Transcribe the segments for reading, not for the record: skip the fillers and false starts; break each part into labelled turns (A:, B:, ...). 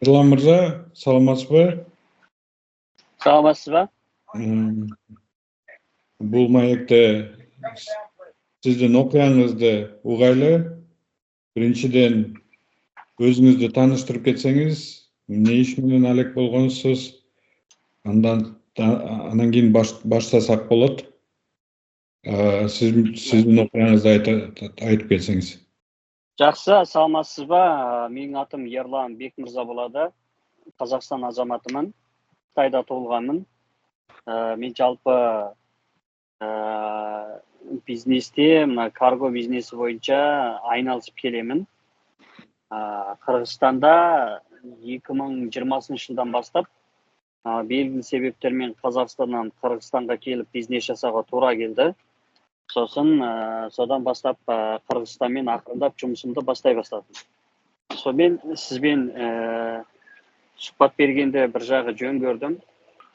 A: Ерлан мырза, саламатсыз ба?
B: Саламатсыз ба?
A: Бул маекте сиздин окуяңызды угайлы. Биринчиден өзүңүздү тааныштырып кетсеңиз, эмне иш менен алек болгонсуз? Андан кийин баштасак болот. Сиздин окуяңызды айтып кетсеңиз.
B: Жақсы, саламатсыз ба? Менің атым Ерлан Бекмырза болады. Қазақстан азаматымын. Қытайда туылғанмын. Мен жалпы бизнесте, карго бизнесі бойынша айналысып келемін. Қырғызстанда 2020 жылдан бастап белгілі себептермен Қазақстаннан Қырғызстанға келіп бизнес жасауға тура келді. Содан бастап Қырғызстанмен ақырындап жұмысымды бастай бастадым. Сонымен сізбен сұхбат бергенде бір жағы жөн көрдім.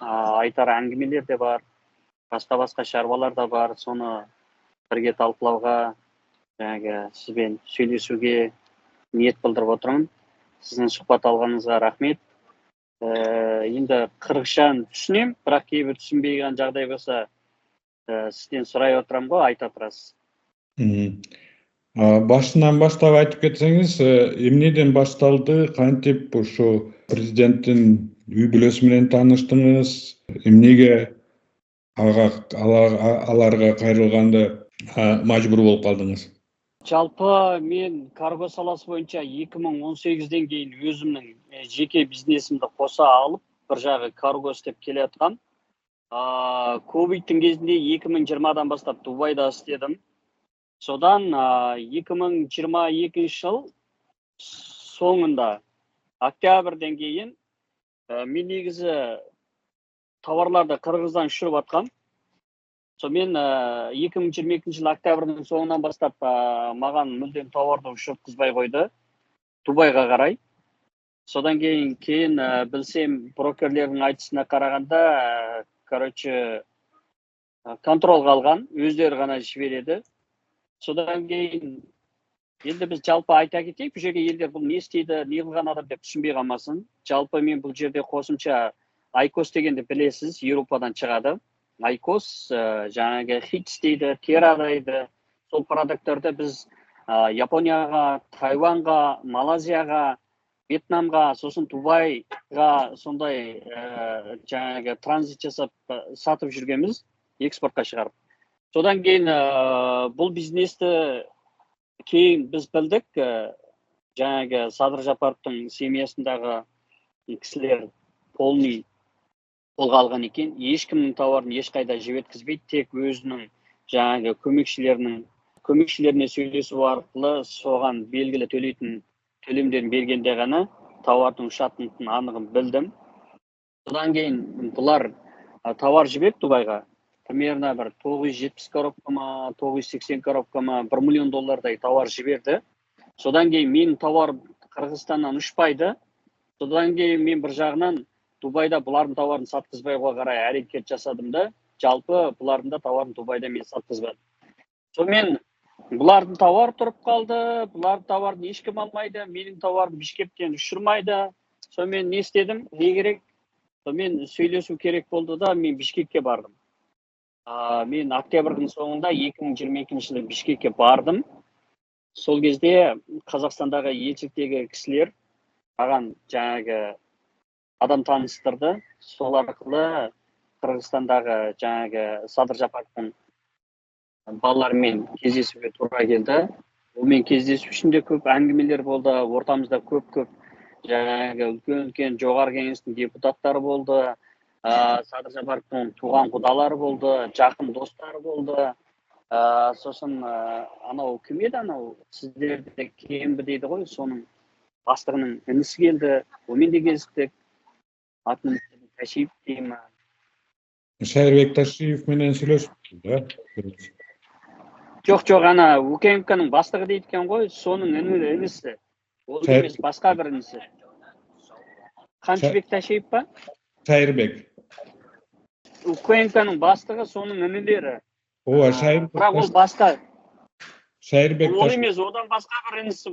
B: Айтар әңгімелер де бар, басқа шаруалар да бар. Соны бірге талқылауға, сізбен сөйлесуге ниет білдіріп отырмын. Сіздің сұхбат алғаныңызға рахмет. Енді қырғызшаны түсінем, бірақ кейбір түсінбеген жағдай болса, сізден сұрай отырам ғой, айта тұрасыз.
A: Башынан баштап айтып кетсеңиз, эмнеден башталды, кантип ушу президенттин үй бүлөсү менен тааныштыңыз, эмнеге аларга кайрылганды мажбур болуп калдыңыз?
B: Жалпы мен карго саласы боюнча 2018-ден кейін өзімнің жеке бизнесімді қоса алып, бір жағы карго істеп келе жатқам. Ковидтің кезінде 2020-дан бастап Дубайда істедім. Содан 2022 жыл соңында октябрьден кейін мен негізі товарларды Қырғыздан ұшырып атқам. Сонымен 2022 жыл октябрьдің соңынан бастап маған мүлдем товарды ұшыртқызбай қойды Дубайға қарай. Содан кейін білсем, брокерлердің айтысына қарағанда, контролға алған, өздері ғана жібереді. Содан кейін енді біз жалпы айта кетейік, бұл жерде елдер бұл не істейді, не қылған адам деп түсінбей қалмасын. Жалпы мен бұл жерде қосымша Айкос дегенді білесіз, Еуропадан шығады. Айкос жаңағы хитс дейді, тера дейді. Сол продукттарды біз Японияға, Тайванға, Малайзияға, Вьетнамға, сосын Дубайға сондай жаңағы транзит жасап сатып жүргенбіз, экспортқа шығарып. Содан кейін бұл бизнесті кейін біз білдік, жаңағы Садыр Жапаровтың семьясындағы кісілер полный қолға алған екен. Ешкімнің тауарын ешқайда жіберткізбейді, тек өзінің жаңағы көмекшілеріне сөйлесу арқылы соған белгілі төлейтін төлемдерін бергенде ғана тауардың ұшатынын анығын білдім. Содан кейін бұлар товар жіберді Дубайға. Примерно бір 970 коробка ма, 980 коробка ма, $1 миллион товар жіберді. Содан кейін менің товар Қырғызстаннан ұшпайды. Содан кейін мен бір жағынан Дубайда бұлардың товарын сатқызбайға қарай әрекет жасадым да, жалпы бұлардың да товарын Дубайда мен сатқызбадым. Сонымен бұлардың товар тұрып қалды, бұлардың товарын ешкім алмайды, менің товарым Бишкектен ұшырмайды. Сонымен не істедім, не керек? Сонымен сөйлесу керек болды да, мен Бишкекке бардым. Мен октябрьдің соңында 2022 жылы Бишкекке бардым. Сол кезде Қазақстандағы елшіліктегі кісілер маған жаңағы адам таныстырды. Сол арқылы Қырғызстандағы жаңағы Садыр Жапаровтың балаларымен кездесуге тура келді. Онымен кездесу үшінде көп әңгімелер болды, ортамызда көп жаңағы үлкен жоғарғы кеңестің депутаттары болды, Садыр Жапаровтың туған құдалары болды, жақын достары болды. Сосын анау кім еді, анау сіздерде кембі дейді ғой, соның бастығының інісі келді, онымен де кездестік. Атын Ташиев деймін.
A: Шайырбек Ташиев менен сүйлөшүптү да?
B: Жоқ, ана УКМК-ның бастығы дейді екен ғой, соның інісі. Ол емес, басқа бір інісі. Қамшыбек Ташиев па?
A: Шайырбек.
B: УКМК-ның бастығы, соның інілері.
A: Бірақ
B: ол басқа.
A: Шайырбек
B: Ол емес, одан басқа бір інісі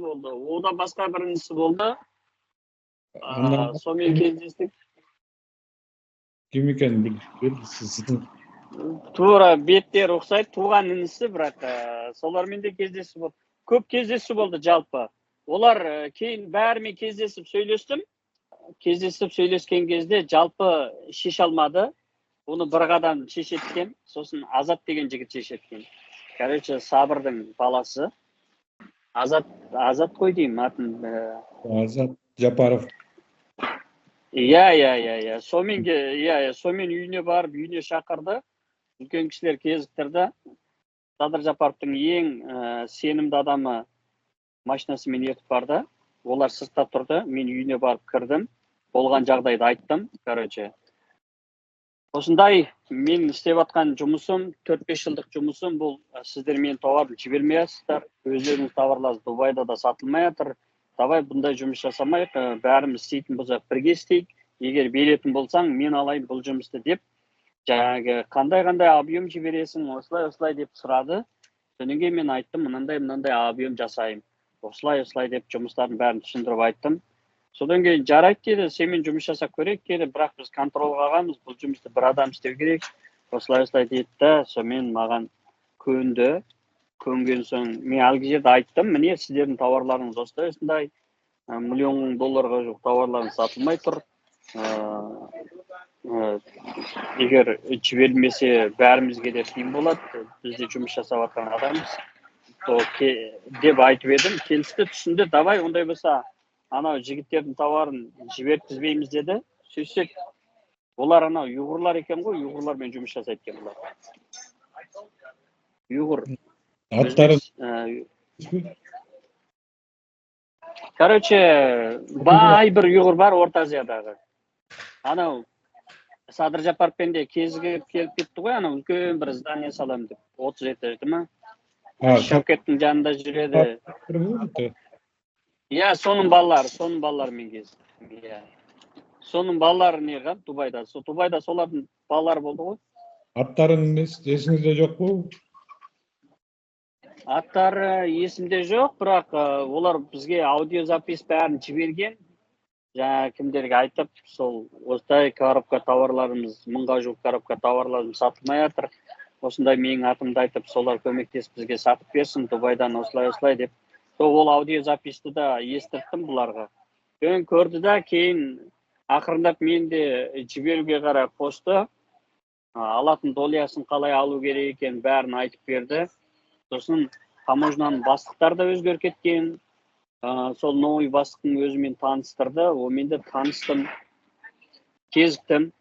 B: болды. Сонымен кездестік.
A: Ким экенин белгисиз.
B: Туура беттер ұқсайды, туған інісі, бірақ солармен де кездесіп болды. Көп кездесу болды жалпы. Олар кейін бәрімен кездесіп сөйлескен кезде жалпы шеше алмады. Оны бір қадам шешеткен, сосын Азат деген жігіт шешеткен. Короче, Сабырдың баласы. Азат қой деймін атын.
A: Азат Жапаров.
B: Иә. Сонымен үйіне барып, үйіне шақырды. Үлкен кісілер кезіктірді. Садыр Жапаровтың ең сенімді адамы машинасымен ертіп барды. Олар сыртта тұрды. Мен үйіне барып кірдім. Болған жағдайды айттым. Короче. Осындай мен істеп атқан жұмысым, 4-5 жылдық жұмысым, бұл сіздер мен товарды жібермей жатсыздар. Өздеріңіз товарларыңыз Дубайда да сатылмай жатыр. Давай бұндай жұмыс жасамайық, бәріміз істейтін болсақ бірге істейік. Егер беретін болсаң, мен алайын бұл жұмысты деп, жаңағы қандай объем жібересің, осылай деп сұрады. Содан кейін мен айттым, мынандай объем жасайым. Осылай деп жұмыстардың бәрін түсіндіріп айттым. Содан кейін жарайды деді, сенімен жұмыс жасап көрейік деді, бірақ біз контролға алғанбыз, бұл жұмысты бір адам істеу керек. Осылай деді да, сонымен маған көнді. Көнген соң мен әлгі жерде айттым, міне сіздердің товарларыңыз осындай, $1 миллион жоқ товарларыңыз сатылмай тұр. Егер жібермесе бәрімізге де қиын болады, бізде жұмыс жасап жатқан адамбыз деп айтып едім. Келісті, түсінді, давай ондай болса анау жігіттердің товарын жіберткізбейміз деді. Сөйтсек, олар анау ұйғырлар екен ғой, ұйғырлармен жұмыс жасайды екен бұлар. Ұйғыр.
A: Аттары
B: Короче, бай бір ұйғыр бар Орта Азиядағы. Анау Садыр Жапаровпен де кезігіп келіп кетті ғой, анау үлкен бір здание салам деп, 30 этажды ма? Шавкеттің жанында жүреді. Иә, соның балаларымен кездім. Соның балалары не қылған Дубайда? Дубайда солардың балалары болды ғой.
A: Аттарын есіңізде жоқ қой?
B: Аттары есімде жоқ, бірақ олар бізге аудиозапис бәрін жіберген. Жаңа кімдерге айтып, сол осындай коробка товарларымыз, 1000-ға жуық коробка товарларымыз сатылмай жатыр. Осындай менің атымды айтып, солар көмектесіп бізге сатып берсін, Дубайдан осылай деп. Ол аудиозаписті да естірттім бұларға. Көрді да, кейін ақырындап мен де жіберуге қарай қосты. Алатын долиясын қалай алу керек екен бәрін айтып берді. Сосын таможняның бастықтары да өзгеріп кеткен. Сол новый бастықтың өзімен таныстырды. Онымен де таныстым, кезіктім.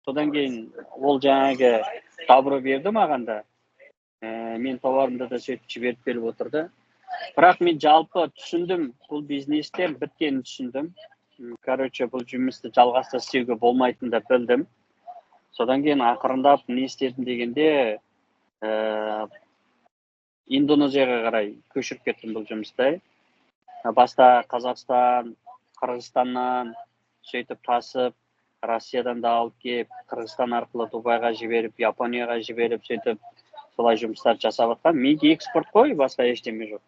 B: Содан кейін ол жаңағы добро берді маған да. Мен товарымды да сөйтіп жіберіп беріп отырды. Бірақ мен жалпы түсіндім, бұл бизнестер біткенін түсіндім. Короче, бұл жұмысты жалғаста істеуге болмайтынын да білдім. Содан кейін ақырындап не істедім дегенде, Индонезияға қарай көшіріп кеттім бұл жұмысты. Баста Қазақстан, Қырғызстаннан сөйтіп тасып, Россиядан да алып кеп, Қырғызстан арқылы Дубайға жіберіп, Японияға жіберіп, сөйтіп солай жұмыстар жасап жатқан. Менде экспорт қой, басқа ештеме жоқ.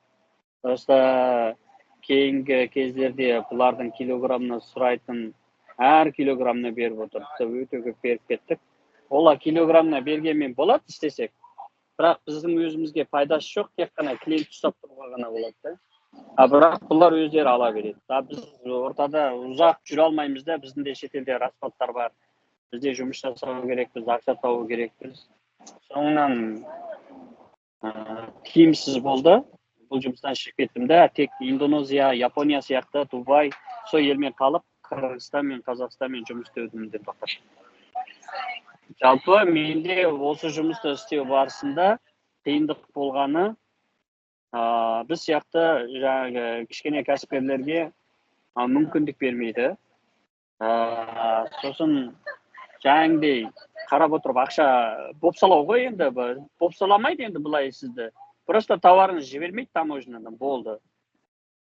B: Просто кейінгі кездерде бұлардың килограммына сұрайтын, әр килограммына беріп отырды. Өте көп беріп кеттік. Ола килограммына бергенмен болады істесек. Бірақ біздің өзімізге пайдасы жоқ, тек қана клиент ұстап тұруға ғана болады. Бірақ бұлар өздері ала береді. Біз ортада ұзақ жүре алмаймыз да, біздің де шетелде расходтар бар. Бізде жұмыс жасау керекпіз, ақша табу керекпіз. Соңынан тиімсіз болды. Бұл жұмыстан шығып кеттім де, тек Индонезия, Япония сияқты, Дубай, сол елмен қалып, Қырғызстан мен Қазақстанмен жұмыс істеудің деп тоқтаттым. Жалпы менде осы жұмысты істеу барысында қиындық болғаны, біз сияқты жаңағы кішкене кәсіпкерлерге мүмкіндік бермейді. Сосын жаңағыдай қарап отырып ақша бопсалау ғой енді, бопсаламайды енді бұлай сізді. Просто товарыңыз жібермейді таможнядан, болды.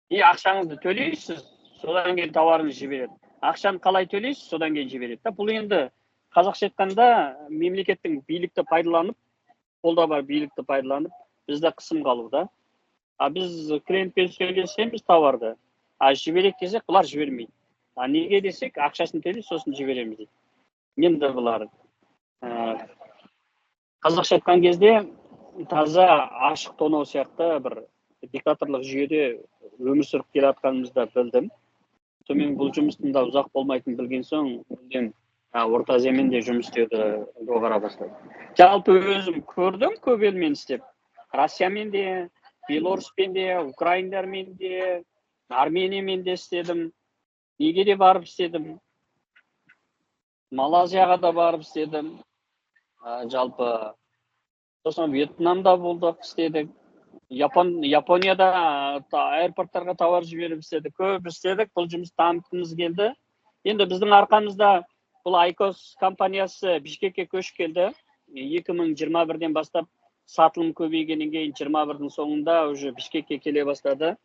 B: Ақшаңызды төлейсіз, содан кейін товарыңыз жібереді. Ақшаны қалай төлейсіз, содан кейін жібереді. Бұл енді қазақша айтқанда мемлекеттің билікті пайдаланып, қолда бар билікті пайдаланып, бізде қысым қалуда. Біз клиентпен сөйлесеміз товарды, жіберек десек, бұлар жібермейді. Неге десек, акчасын төлейт, сосын жиберемиз дейт. Енді булар қазақша айткан кезде таза ашык тоноо сыяктуу бир диктаторлук жүйөдө өмүр сүрүп келатканыбызды билдим. Сонымен бул жумуштун да узак болмайтынын билген соң, мен Орта Азияменде жумуш істөөдө ого кара баштадым. Жалпы өзүм көрдүм көп эл менен иштеп. Россия менен де, Беларусь менен де, Украиндар менен де, Армения менен де иштедим. Нигерия барып иштедим. Малайзияга да барып иштедим. Жалпы сосын Вьетнамда болдук, иштедик. Японияда аэропорттарга товар жиберип иштедик. Көп иштедик. Бул жумушту дамыткыбыз келди. Енді біздің арқамызда бұл Айкос компаниясы Бишкекке көшіп келді. 2021-ден бастап сатылым көбейгеннен кейін 21-дің соңында уже Бишкекке келе бастады.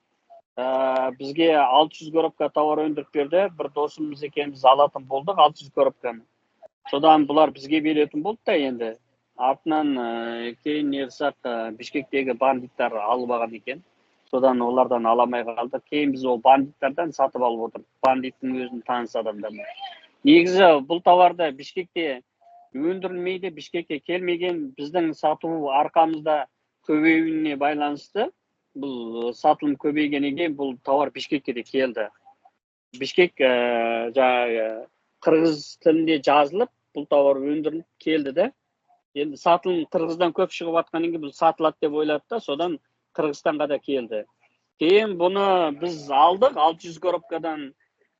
B: Бізге 600 коробка товар өндіріп берді. Бір досымыз екенбіз алатын болдық 600 коробканы. Содан бұлар бізге беретін болды да енді. Артынан кейін не қылсақ Бишкектегі бандиттар алып алған екен. Содан олардан аламай қалдық. Кейін біз ол бандиттардан сатып алып отырдық. Бандиттің өзін таныс адамдардан. Негізі бұл товарды Бишкекте өндірілмейді, Бишкекке келмеген, біздің сату арқамызда көбеюіне байланысты. Бұл сатылым көбейгеннен кейін бұл товар Бишкекке де келді. Бишкек қырғыз тілінде жазылып, бұл товар өндіріліп келді де. Енді сатылым Қырғыздан көп шығып жатқаннан кейін бұл сатылады деп ойлады да, содан Қырғызстанға да келді. Кейін бұны біз алдық, 600 коробкадан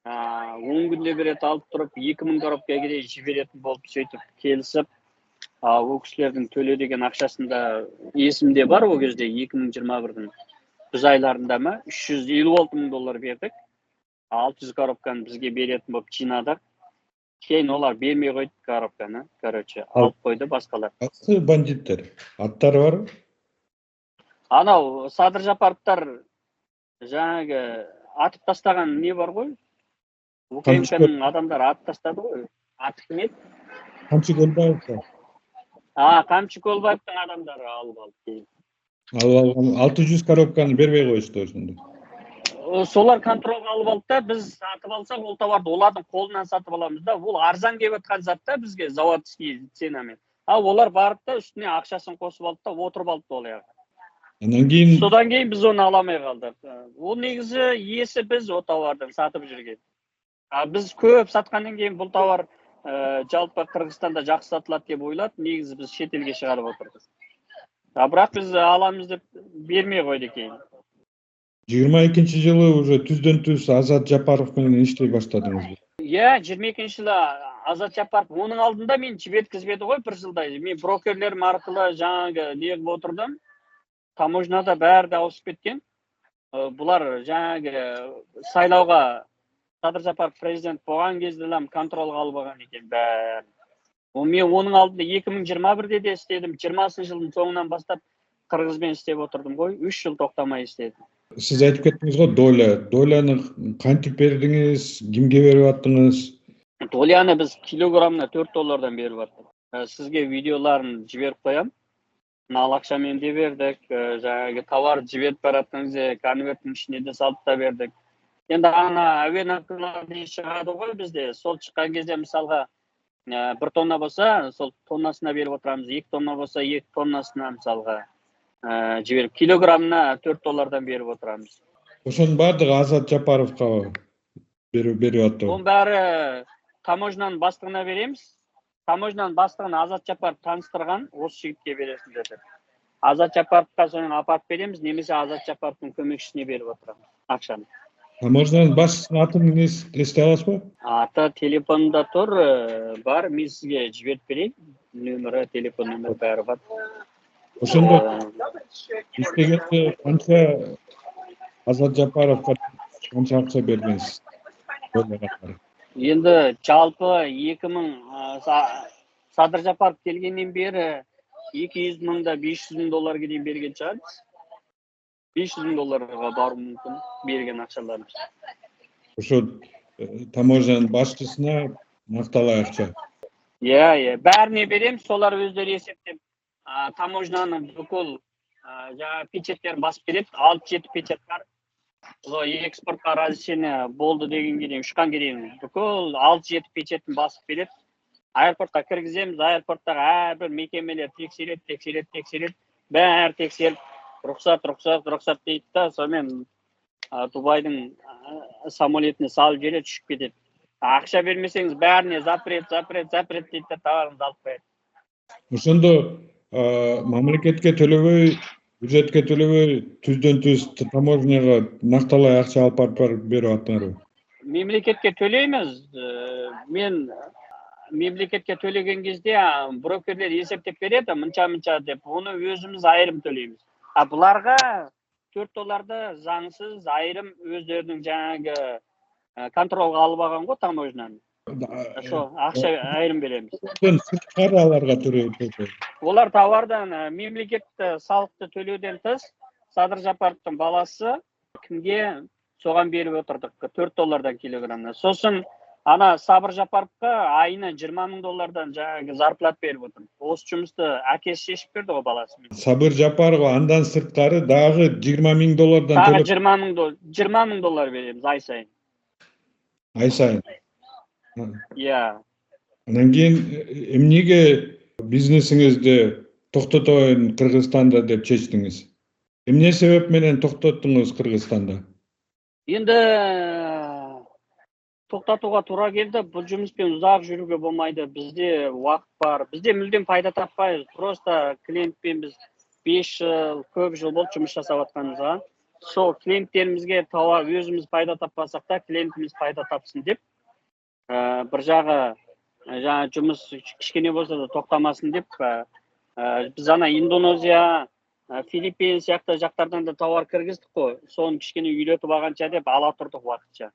B: 10 күнде берет алып тұрып, 2000 коробкаға дейін жіберетін болып сөйтіп келісіп, ол кісілердің төле деген ақшасында есімде бар ол кезде 2021-дің күз айларында ма $356 мың бердік. 600 коробканы бізге беретін болып жинадық. Кейін олар бермей қойды коробканы, алып қойды басқалар.
A: Қайсы бандиттер? Аттары бар?
B: Анау Садыр Жапаровтар жаңағы атып тастаған не бар ғой? Украинканың адамдары атып тастады ғой. Аты кім еді?
A: Қамшы Көлбаев.
B: Қамшы Көлбаевтың адамдары алып алды.
A: Алған 600 коробканы бермей қойышты осында.
B: Солар контролға алып алды да, біз сатып алсақ, ол товарды олардың қолынан сатып аламыз да, ол арзан келіп жатқан зат та бізге заводский ценамен. Олар барып та үстіне ақшасын қосып алды да, отырып алды оларға. Содан кейін біз оны аламай қалдық. Ол негізі иесі біз о товардың сатып жүрген. Біз көп сатқаннан кейін бұл товар жалпы Қырғызстанда жақсы сатылады деп ойлады, негізі біз шетелге шығарып отырдық. Бірақ біз аламыз деп бермей қойды кейін.
A: 22-ші жылы уже түзден түз Азат Жапаровпен иштей баштадыңыз.
B: 22-ші жылы Азат Жапаров, оның алдында мен жіберткізбеді ғой бір жылдай. Мен брокерлерім арқылы жаңағы неғып отырдым. Таможнада бәрі де ауысып кеткен. Бұлар жаңағы сайлауға Садыр Жапаров президент болған кезде контролға алып алған екен бәрі. Мен оның алдында 2021-де де істедім. 20-шы жылдың соңынан бастап Қырғызбен істеп отырдым ғой. 3 жыл тоқтамай істедім.
A: Сіз айтып кеттіңіз ғой, доляны қантип бердіңіз, кімге беріп аттыңыз?
B: Доляны біз килограммына $4 беріп аттық. Сізге видеоларын жіберіп қоям. Ал ақшамен де бердік, жаңағы товар жіберіп бараттыңыз, конверттің ішіне де салып та бердік. Енді әуе нарколары шығады ғой бізде. Сол шыққан кезде мысалға 1 тонна болса, сол тоннасына беріп отырамыз. 2 тонна болса, 2 тоннасына мысалға жіберіп, килограммына $4 беріп отырамыз.
A: Ошоның бардығы Азат Жапаровқа беріп атты.
B: Оның бәрі таможняның бастығына береміз. Таможняның бастығына Азат Жапаров таныстырған, осы жігітке бересің деді. Азат Жапаровқа соның апарып береміз, немесе Азат Жапаровтың көмекшісіне беріп отырамыз ақшаны.
A: Таможняның басшысының атын есте аласыз ба?
B: Аты телефонында тұр, бар, мен сізге жіберіп берейін. Нөмірі, телефон нөмірі бәрі бар.
A: Ошондо иштегенде канча Азат Жапаровқа канча акча бердиңиз?
B: Енді жалпы 2000 Садыр Жапаров келгеннен бері 200 мыңда $500 мыңға дейін берген шығармыз. $500 мыңға бару мүмкін берген ақшаларымыз.
A: Ошо таможняның басшысына накталай акча.
B: Бәріне береміз, солар өздері есептеп. Таможняның бүкіл печеттерін басып береді, 6-7 печет бар. экспортқа разрешение болды дегенге дейін ұшқанға дейін бүкіл 6-7 печетін басып береді. Аэропортқа кіргіземіз, аэропорттағы әрбір мекемелер тексереді. Бәрі тексеріп, рұқсат дейді да, сонымен Дубайдың самолетіне салып жібереді, ұшып кетеді. Ақша бермесеңіз бәріне запрет дейді да, товарыңызды алып қояды.
A: Ошондо мамлекетке төлөбөй, бюджетке төлөбөй, түздөн-түз таможняга накталай акча алып барып берип аттыңарбы?
B: Мемлекетке төлейміз. Мен мемлекетке төлеген кезде брокерлер есептеп береді, мынча деп, оны өзіміз айырым төлейміз. Бұларға $4 заңсыз айырым өздерінің жаңағы контролға алып алған ғой таможняны. Ошо акча айырым береміз.
A: Сырткары аларга төлөйт.
B: Олар товардан мемлекетті салықты төлеуден тыс, Садыр Жапаровтың баласы кімге соған беріп отырдық $4 килограммына. Сосын ана Сабыр Жапаровқа айына $20,000 жаңағы зарплат беріп отыр. Осы жұмысты әкесі шешіп берді ғой баласымен.
A: Сабыр Жапаров андан сырткары дагы $20,000
B: Тағы
A: төлөп,
B: $20,000 береміз ай сайын.
A: ай сайын.
B: Иә.
A: Анан кийин эмнеге бизнесиңизди токтотоюн Кыргызстанда деп чечтиңиз? Эмне себеп менен токтоттуңуз Кыргызстанда?
B: Енді тоқтатуға тура келді. Бұл жұмыспен ұзақ жүруге болмайды. Бізде уақыт бар. Бізде мүлдем пайда таппайбыз. Просто клиентпен біз 5 жыл, көп жыл болды жұмыс жасап жатқанымызға. Сол клиенттерімізге тауар өзіміз пайда таппасақ та, клиентіміз пайда тапсын деп, бір жағы жұмыс кішкене болса да тоқтамасын деп, біз ана Индонезия, Филиппин сияқты жақтардан да тауар кіргіздік қой. Соны кішкене үйлетіп алғанша деп ала тұрдық уақытша.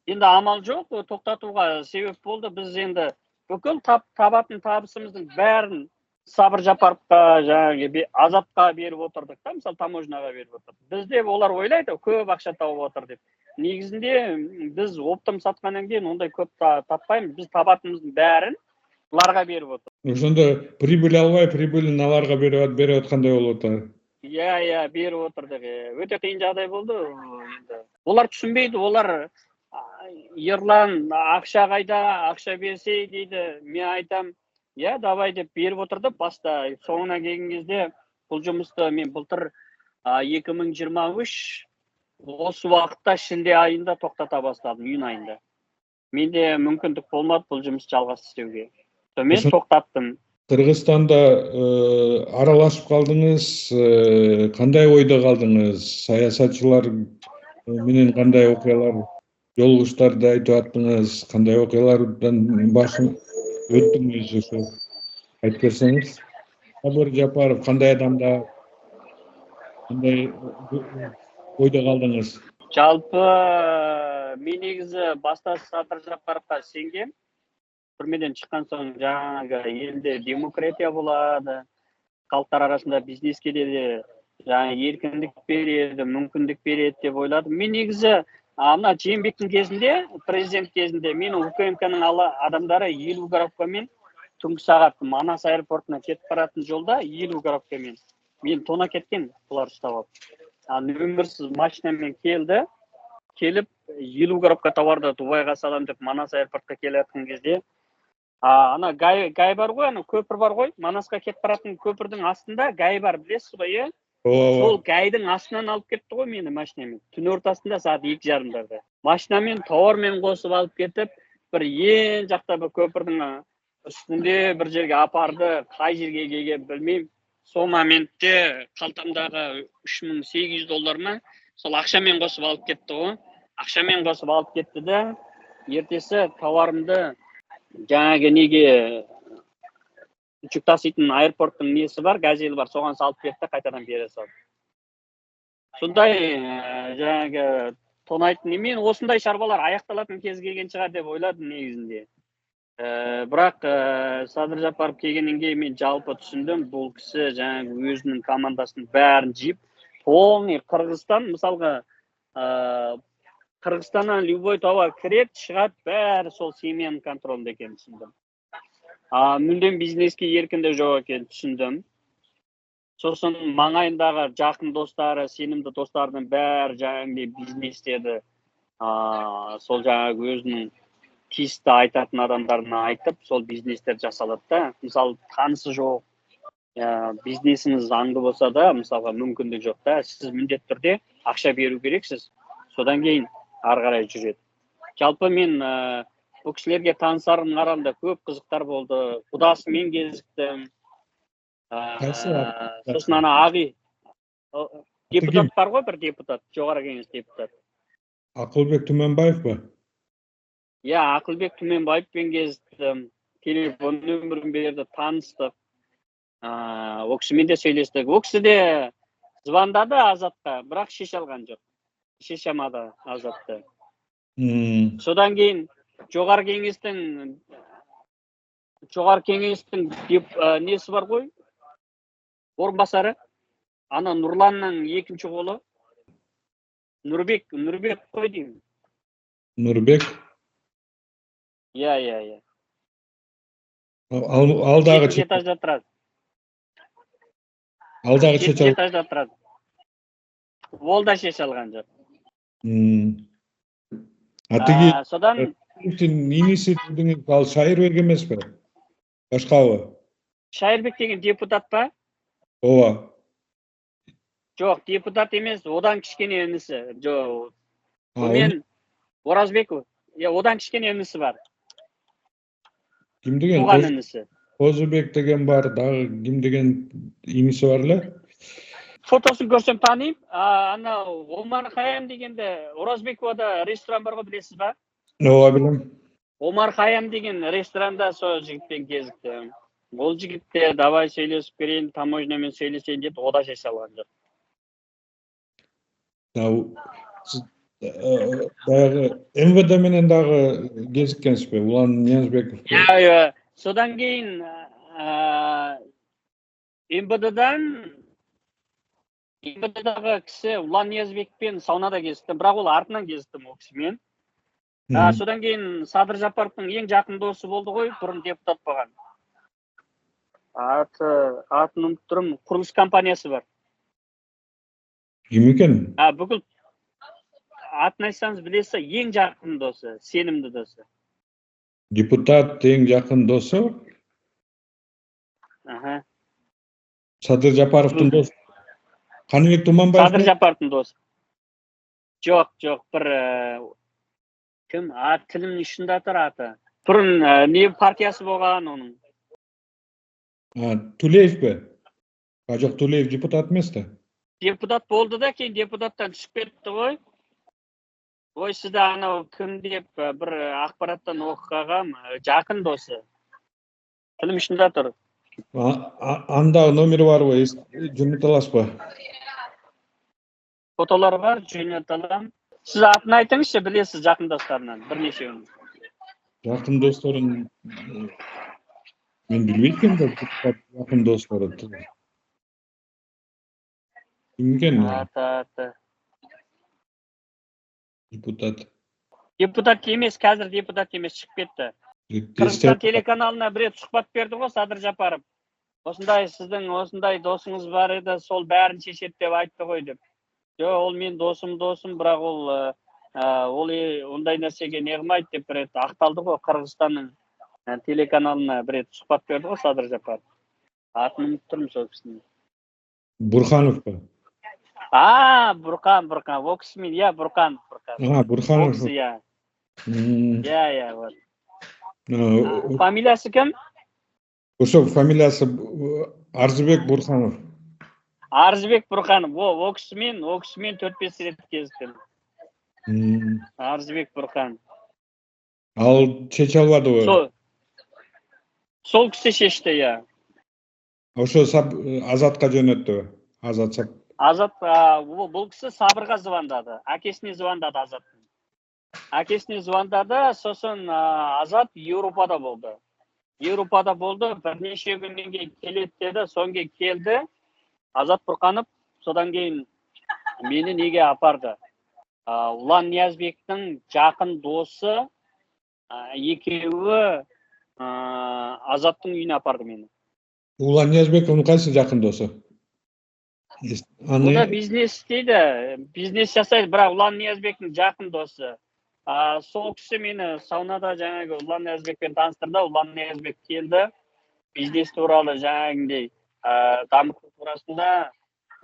B: Енді амал жоқ, тоқтатуға себеп болды. Біз енді бүкіл табатын табысымыздың бәрін Сабыр Жапаровқа, жаңағы Азатқа беріп отырдық та, мысалы таможняға беріп отырдық. Бізде олар ойлайды, көп ақша тауып отыр деп. Негізінде біз оптым сатқаннан кейін ондай көп таппаймыз. Біз табатынымыздың бәрін бұларға беріп отыр.
A: Ошондо прибыль албай, прибылин аларга берип аткандай болуп атат.
B: Иә, беріп отырдық. Өте қиын жағдай болды енді. Олар түсінбейді, олар Ерлан ақша қайда, ақша берсе дейді. Мен айтам, иә, давай деп беріп отырды баста. Соңына келген кезде бұл жұмысты мен былтыр 2023 осы уақытта шілде айында тоқтата бастадым, июнь айында. Менде мүмкіндік болмады бұл жұмысты жалғас істеуге. Мен тоқтаттым.
A: Кыргызстанда аралашып калдыңыз, кандай ойдо калдыңыз? Саясатчылар менен кандай окуялар, жолугуштарды айтып аттыңыз, кандай окуялардан башын өттүңүз, ошо айтып берсеңиз. Сабыр Жапаров кандай адамда, кандай ойдо калдыңыз?
B: Жалпы мен негізі баста Садыр Жапаровқа сенгем. Түрмеден шыққан соң жаңағы елде демократия болады, халықтар арасында бизнес келеді, жаңағы еркіндік береді, мүмкіндік береді деп ойладым. Мен негізі ана Жээнбектің кезінде, президент кезінде мен УКМК-ның адамдары 50 коробкамен түнгі сағат Манас аэропортына кетіп баратын жолда 50 коробкамен мен тона кеткен, бұлар ұстап алып. Нөмірсіз машинамен келіп 50 коробка товарды Дубайға салам деп Манас аэропортқа келетін кезде, ана гай бар ғой, ана көпір бар ғой, Манасқа кетіп баратын көпірдің астында гай бар, білесіз ғой, сол гайдың астынан алып кетті ғой мені машинамен. Түн ортасында сағат 2:30-да. Машинамен тауармен қосып алып кетіп, бір ең жақта бір көпірдің үстінде бір жерге апарды, қай жерге келген білмеймін. Сол моментте қалтамдағы $3,800 сол ақшамен қосып алып кетті ғой. Ақшамен қосып алып кетті де, ертесі тауарымды жаңағы неге жүк таситын аэропорттың несі бар, газелі бар, соған салып кетті, қайтадан бере салды. Сондай жаңағы тонайтын, мен осындай шаруалар аяқталатын кез келген шығар деп ойладым негізінде. Бірақ Садыр Жапаров келгеннен кейін мен жалпы түсіндім, бұл кісі жаңағы өзінің командасын бәрін жиып, полный Қырғызстан, мысалға Қырғызстаннан любой товар кіреді, шығады, бәрі сол семьяның контролында екенін түсіндім. Мүлдем бизнеске еркінде жоқ екенін түсіндім. Сосын маңайындағы жақын достары, сенімді достардың бәрі жаңағындай бизнестерді сол жаңағы өзінің тиісті айтатын адамдарына айтып, сол бизнестер жасалады да. Мысалы, танысы жоқ, бизнесіңіз заңды болса да, мысалға мүмкіндік жоқ та, сіз міндетті түрде ақша беру керексіз. Содан кейін ары қарай жүреді. Жалпы мен бұл кісілерге танысардың арасында көп қызықтар болды. Құдасымен кезіктім. Сосын ана ағи депутат бар ғой, бір депутат, жоғары кеңес депутат.
A: Ақылбек Түменбаев па?
B: Иә, Ақылбек Түменбаевпен кезіктім. Телефон нөмірін берді, таныстық. Ол кісімен де сөйлестік. Ол кісі де звондады Азатқа, бірақ шеше алған жоқ. Шеше алмады Азатты. Содан кейін жоғары кеңестің несі бар ғой? Орынбасары. Ана Нұрланның екінші қолы. Нұрбек қой деймін.
A: Нұрбек?
B: Иә.
A: Алдағы
B: этажда тұрады.
A: Алдағы шеше
B: этажда тұрады. Ол да шеше алған жоқ. Содан
A: инесі дедіңіз, ал Шайырбек емес пе? Башқауы?
B: Шайырбек деген депутат па?
A: Ова.
B: Жоқ, депутат емес, одан кішкене інісі. Жоқ. Мен Оразбеков. Одан кішкене інісі бар.
A: Кім деген?
B: Туған інісі.
A: Қозыбек деген бар, дағы кім деген инесі бар ле?
B: Фотосын көрсем танıyım. Ана Омар Хайам дегенде Оразбековада ресторан бар ғой, білесіз ба?
A: Ова білем.
B: Омар Хайам деген ресторанда сол жігітпен кезіктім. Ол жігітте давай сөйлесіп көрейін, таможнямен сөйлесейін деді, ода шеше алған жоқ.
A: Дағы МВД менен дағы кезіккенсіз бе? Улан Ниязбеков.
B: Содан кейін МВД-дағы кісі Улан Ниязбекпен саунада кезіктім, бірақ ол артынан кезіктім ол кісімен. Содан кейін Садыр Жапаровтың ең жақын досы болды ғой, бұрын депутат болған. Атын ұмытып тұрмын, құрылыс компаниясы бар.
A: Кім екен?
B: Бүкіл атын айтсаңыз білесіз, ең жақын досы, сенімді досы.
A: Депутат ең жақын досы? Садыр Жапаровтың досы? Қаныбек Тұманбаев?
B: Садыр Жапаровтың досы. Жоқ, бір кім? Тілімнің ішінде тұр аты. Бұрын не партиясы болған оның?
A: Төлеев пе? Жоқ, Төлеев депутат емес та?
B: Депутат болды да, кейін депутаттан түсіп кетті ғой. Ой, сізді анау кім деп бір ақпараттан оқығам, жақын досы. Тілім ішінде тұр.
A: Андағы номері бар ғой, жөнет аласыз ба?
B: Фотолар бар, жөнет алам. Сіз атын айтыңызшы, білесіз жақын достарынан, бірнешеуін.
A: Жақын достарын мен білмейтін де, жақын достары. Кім екен? Депутат
B: емес, қазір депутат емес, шығып кетті. Қырғызстан телеканалына бір рет сұхбат берді ғой Садыр Жапаров. Сіздің осындай досыңыз бар еді, сол бәрін шешеді деп айтты ғой деп. Жоқ, ол мен досым, бірақ ол ондай нәрсеге не қылмайды деп бір рет ақталды ғой. Қырғызстанның телеканалына бір рет сұхбат берді ғой Садыр Жапаров. Атын ұмытып тұрмын сол кісінің.
A: Бурханов па?
B: Бұрқан, ол кісімен, Бұрқан.
A: Бурханов.
B: Вот. Фамилиясы кім?
A: Фамилиясы Арзыбек Бурханов.
B: Арзыбек Бурханов, ол кісімен 4-5 рет кезіктім. Арзыбек Бурханов.
A: Ал шеше албады ғой?
B: Сол кісі шешті,
A: Ошо Азатқа жөнөттү. Азат,
B: бұл кісі Сабырға звондады. Әкесіне звондады Азаттың. Әкесіне звондады, сосын Азат Еуропада болды. Бірнеше күннен кейін келеді деді, соңғы келді. Азат Бұрқанов, содан кейін мені неге апарды? Улан Ниязбектің жақын досы, екеуі Азаттың үйіне апарды мені.
A: Улан Ниязбековтың қайсы жақын досы? Аны
B: Ода бизнес дейді, бизнес жасайды, бірақ Ұлан Ниязбектің жақын досы. Сол кісі мені саунада жаңағы Ұлан Ниязбекпен таныстырды. Ұлан Ниязбек келді, бизнес туралы жаңағындай дамыту турасында,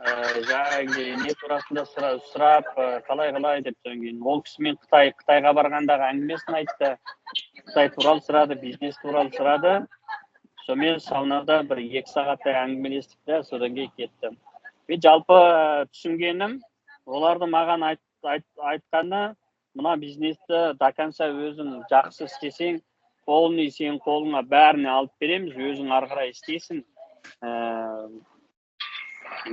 B: жаңағындай не турасында сұрап, қалай деп содан кейін ол кісімен Қытайға барғандағы әңгімесін айтты. Қытай туралы сұрады, бизнес туралы сұрады. Сонымен саунада бір 2 сағаттай әңгімелестік те, содан кейін кеттім. Мен жалпы түсінгенім, оларды маған айтқаны, мына бизнесті до конца өзің жақсы істесең, қолын сен қолыңа бәріне алып береміз, өзің ары қарай істейсің.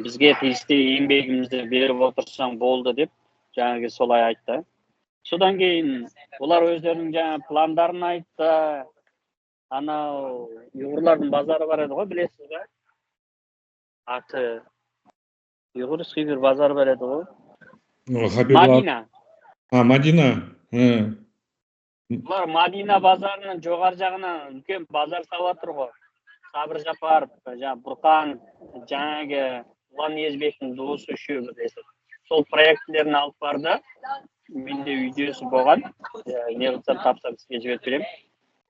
B: Бізге тиісті еңбегімізді беріп отырсаң болды деп, жаңағы солай айтты. Содан кейін олар өздерінің жаңа пландарын айтты. Анау ұйғырлардың базары бар еді ғой, білесіз бе? Аты ұйғыр Хибер базары бар еді ғой. Мадина.
A: Мадина.
B: Бұлар Мадина базарының жоғар жағынан үлкен базар салып ғой. Сабыр Жапаров, Бұрқан, жаңағы Ұлан Ниязбектің досы үшеуі десіп. Сол проектілерін алып барды. Менде видеосы болған. Не қылсам тапсам сізге жіберіп беремін.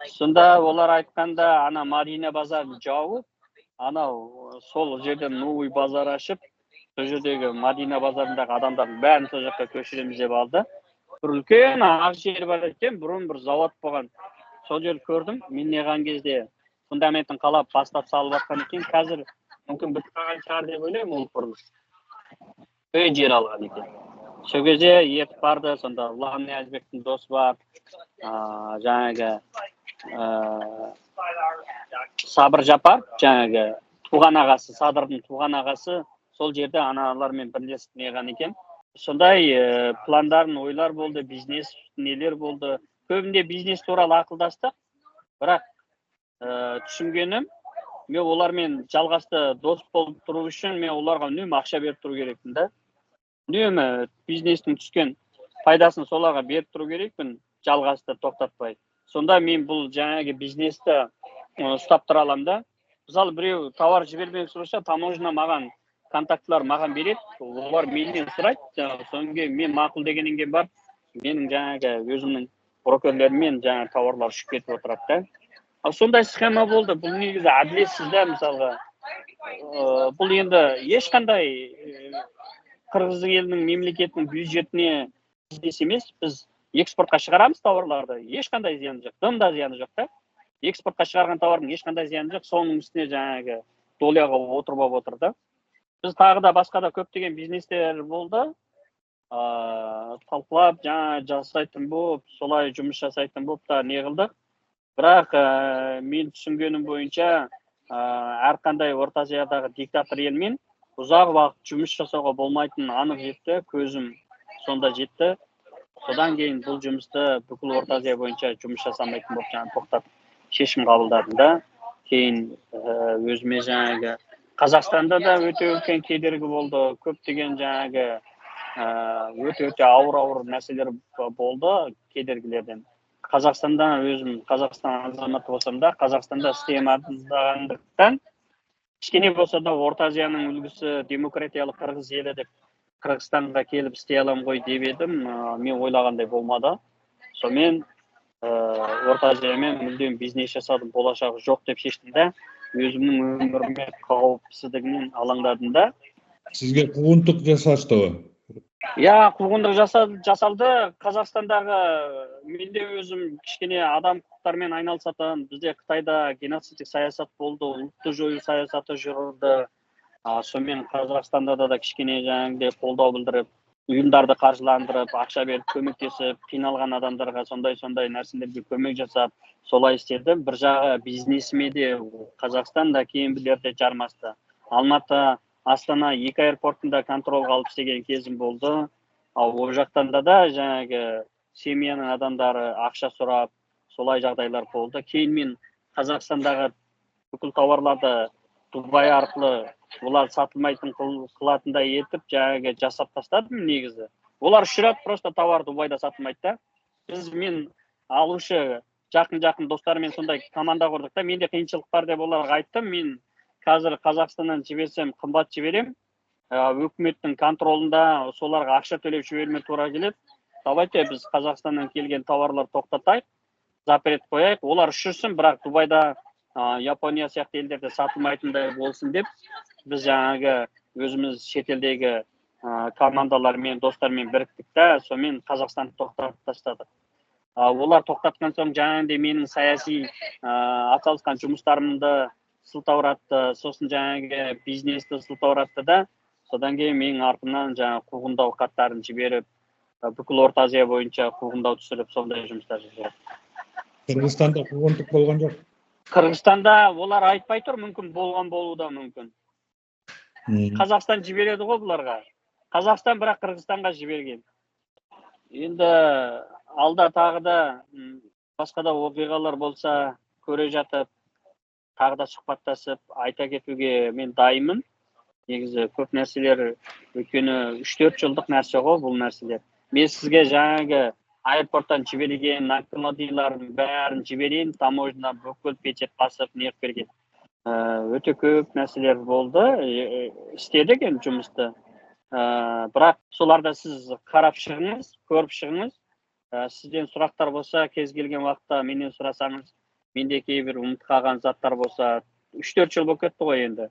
B: Сонда олар айтқанда, ана Мадина базарын жауып, анау сол жерден новый базар ашып, сол жердегі Мадина базарындағы адамдардың бәрін сол жаққа көшіреміз деп алды. Бір үлкен ақ жер бар екен, бұрын бір завод болған. Сол жерді көрдім, мен неған кезде фундаментін қалап бастап салып жатқан екен. Қазір мүмкін бітіп қалған шығар деп ойлаймын, ол құрылыс. Жер алған екен. Сол кезде ертіп барды, сонда Ұлан Ниязбектің досы бар, жаңағы Сабыр Жапар, жаңағы туған ағасы, Садырдың туған ағасы, сол жерде аналармен бірлесіп неған екен. Сондай пландарын ойлар болды, бизнес нелер болды. Көбінде бизнес туралы ақылдастық, бірақ түсінгенім, мен олармен жалғасты дос болып тұру үшін, мен оларға үнемі ақша беріп тұру керекпін да. Үнемі бизнестің түскен пайдасын соларға беріп тұру керекпін, жалғасты тоқтатпай. Сонда мен бұл жаңағы бизнесті ұстап тұра аламын да. Мысалы біреу товар жібермек болса, таможня маған контактылар маған береді, олар менен сұрайды, содан кейін мен мақұл дегеннен кейін бар, менің жаңағы өзімнің брокерлеріммен жаңағы тауарлар ұшып кетіп отырады да. Ал сондай схема болды. Бұл негізі әділетсіз да, мысалға. Бұл енді ешқандай Қырғыз елінің мемлекетінің бюджетіне бизнес емес, біз экспортқа шығарамыз тауарларды, ешқандай зияны жоқ, дымда зияны жоқ та. Экспортқа шығарған тауардың ешқандай зияны жоқ, соның үстіне жаңағы доляға отырып отыр да. Біз тағы да басқа да көптеген бизнестер болды. Талқылап, жаңа жасайтын болып, солай жұмыс жасайтын болып та не қылдық. Бірақ мен түсінгенім бойынша әрқандай Орта Азиядағы диктатор елмен ұзақ уақыт жұмыс жасауға болмайтын анық жетті, көзім сонда жетті. Содан кейін бұл жұмысты бүкіл Орта Азия бойынша жұмыс жасамайтын болып жаңа тоқтатып шешім қабылдадым да. Кейін өзіме жаңағы Қазақстанда да өте үлкен кедергі болды, көптеген жаңағы өте ауыр мәселелер болды кедергілерден. Қазақстанда өзім Қазақстан азаматы болсам да, Қазақстанда істемегендіктен кішкене болса да Орта Азияның үлгісі демократиялық Қырғыз елі деп Қырғызстанға келіп істей аламын ғой деп едім, мен ойлағандай болмады. Сонымен Орта Азиямен мүлдем бизнес жасадым, болашағы жоқ деп шештім да, өзімнің өміріме қауіпсіздігінен алаңдадым да.
A: Сізге қуғындық жасаштығы?
B: Қуғындық жасалды. Қазақстандағы менде өзім кішкене адам құқықтарымен айналысатын, бізде Қытайда геноцидтік саясат болды, ұлтты жою саясаты жүрді. Сонымен Қазақстанда да кішкене жаңағыдай қолдау білдіріп, ұйымдарды қаржыландырып, ақша беріп, көмектесіп, қиналған адамдарға сондай нәрселерге көмек жасап, солай істедім. Бір жағы бизнесіме де Қазақстанда кейінбілерде жармасты. Алматы, Астана, екі аэропортында контролға алып істеген кезім болды. Ал ол жақтан да жаңағы семьяның адамдары ақша сұрап, солай жағдайлар болды. Кейін мен Қазақстандағы бүкіл тауарларды Дубай арқылы олар сатылмайтын қылатындай етіп жаңағы жасап тастадым негізі. Олар үшірат просто товар Дубайда сатылмайды да. Мен алушы жақын достарымен сондай команда құрдық та, менде қиыншылық бар деп оларға айттым. Мен қазір Қазақстаннан жіберсем қымбат жіберем, өкмөттүн контролунда соларга акча төлөп жиберме туура келет. Давайте биз Казакстандан келген товарлар токтотайык, запрет кояйык. Олар үшүрсүн, бирок Дубайда, Япония сыяктуу элдерде сатылмайтындай болсун деп биз жаңағы өзүмүз чет элдеги командалар менен, достор менен бириктик да, сонымен Казакстанды токтотуп таштадык. Олар токтоткон соң жаңағындай менин саясий аталышкан жумуштарымды сылтап уратты, сосын жаңағы бизнести сылтап уратты да, содан кийин менин артымдан жаңағы куугундоо каттарын жиберип, бүкүл Орто Азия боюнча куугундоо түшүрүп, сондай жумуштар жүрөт.
A: Кыргызстанда куугунтук болгон жок.
B: Кыргызстанда олар айтпай тур, мүмкүн болгон болуу да мүмкүн. Казакстан жибереди го буларга. Казакстан бирок Кыргызстанга жиберген. Энд алда тагы да башка да окуялар болса көрө жатып, тагы да сухбатташып айта кетүүгө мен дайыммын. Негизи көп нерселер өткөнү 3-4 жылдык нерсе го бул нерселер. Мен сизге жаңағы аэропорттан жиберилген накладылардын баарын жиберейин, таможня бүкүл печать басып неғып берген. Өтө көп нерселер болду, иштедик эми жумушту. Бирок соларда сиз карап чыгыңыз, көрүп чыгыңыз. Сизден сурактар болса, кез келген убакта менден сурасаңыз, менде кейбир унутуп калган заттар болса, 3-4 жыл болуп кетти го энди.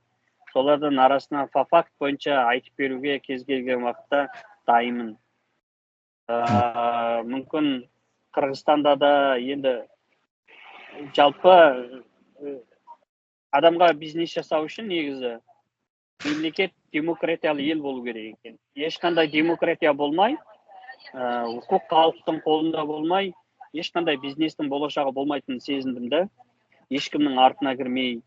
B: Солардын арасынан факт боюнча айтып берүүгө кез келген убакта дайыммын. Мүмкүн Кыргызстанда да енді жалпы адамга бизнес жасау үчүн негизи мемлекет демократиялуу эл болуу керек экен. Эч кандай демократия болмай, укук калктын колунда болмай, эч кандай бизнестин болошогу болмайтынын сезиндим да. Эч кимдин артына кирмей,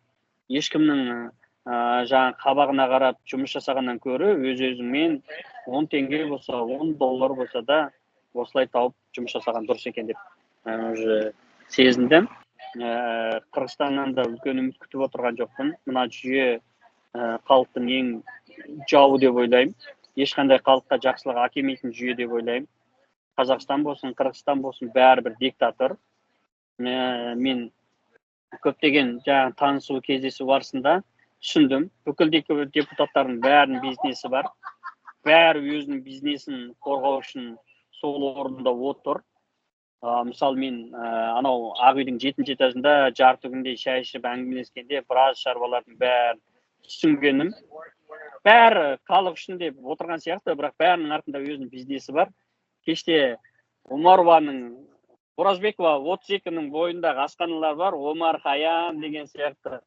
B: эч кимдин жаңа кабагына карап жумуш жасагандан көрө өз-өзүң менен 10 теңге болса, 10 доллар болса да осылай тауып жумуш жасаган дурус экен деп уже сезиндим. Кыргызстандан да үлкөн үмүт күтүп отурган жокмун. Мына жүйө калктын эң жабы деп ойлойм. Эч кандай калкка жакшылык акемейтин жүйө деп ойлойм. Казакстан болсун, Кыргызстан болсун баары бир диктатор. Мен көптөгөн жаңа таанышуу кездесүү барысында түшүндүм. Бүкүл депутаттардын баарынын бизнеси бар. Баары өзүнүн бизнесин коргоо үчүн сол орунда отур. Мисалы мен анау Ак үйдүн 7-нчи этажында жарты күндөй чай ичип әңгимелескенде бир аз шаруалардын баарын түшүнгөнүм. Баары калык үчүн деп отурган сыяктуу, бирок баарынын артында өзүнүн бизнеси бар. Кечте Омарованын, Оразбекова 32-нин боюндагы асканалар бар, Омар Хаям деген сыяктуу.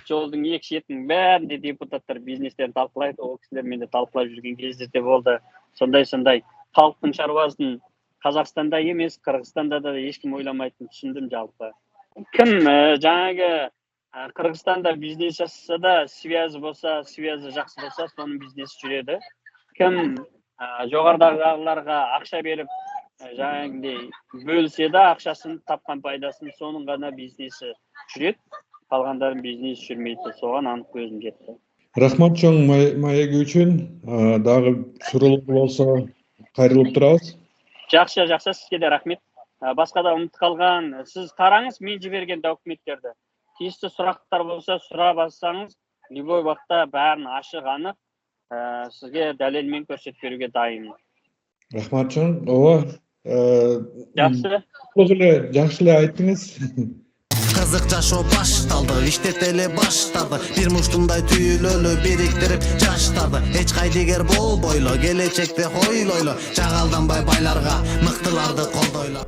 B: Жолдун эки четинин баарында депутаттар бизнестерин талкуулайт, ол кишилер менде талкуулап жүргөн кездерде болду. Сондай калктын чарбасын Казакстанда эмес, Кыргызстанда да эч ким ойламайтынын түшүндүм жалпы. Ким жаңағы Кыргызстанда бизнес жасаса да, связь болса, связь жакшы болса, сонун бизнес жүрөдү. Ким жогорудагыларга акча берип, жаңағындай бөлсе да акчасын тапкан пайдасын, сонун гана бизнеси жүрөт. Калгандардын бизнеси жүрмөйт. Соган анык көзүм жетти.
A: Рахмат чоң маеги үчүн. Дагы суроолор болсо кайрылып турабыз.
B: Жакшы, сизге да рахмет. Башка да унутуп калган, сиз караңыз мен жиберген документтерди. Тиештүү сурактар болсо сурабасаңыз, любой убакта баарын ачык анык сизге далел менен көрсөтүп берүүгө дайынмын.
A: Рахмат чоң. Ооба.
B: Жакшы.
A: Жакшы эле айттыңыз.
C: Кызык жашоо башталды, иштеп эле баштады. Бир муштундай түйүлөлү бириктирип жаштарды. Эч кайдыгер болбойло, келечекте хойлойло. Жагалданбай байларга, мыктыларды колдойло.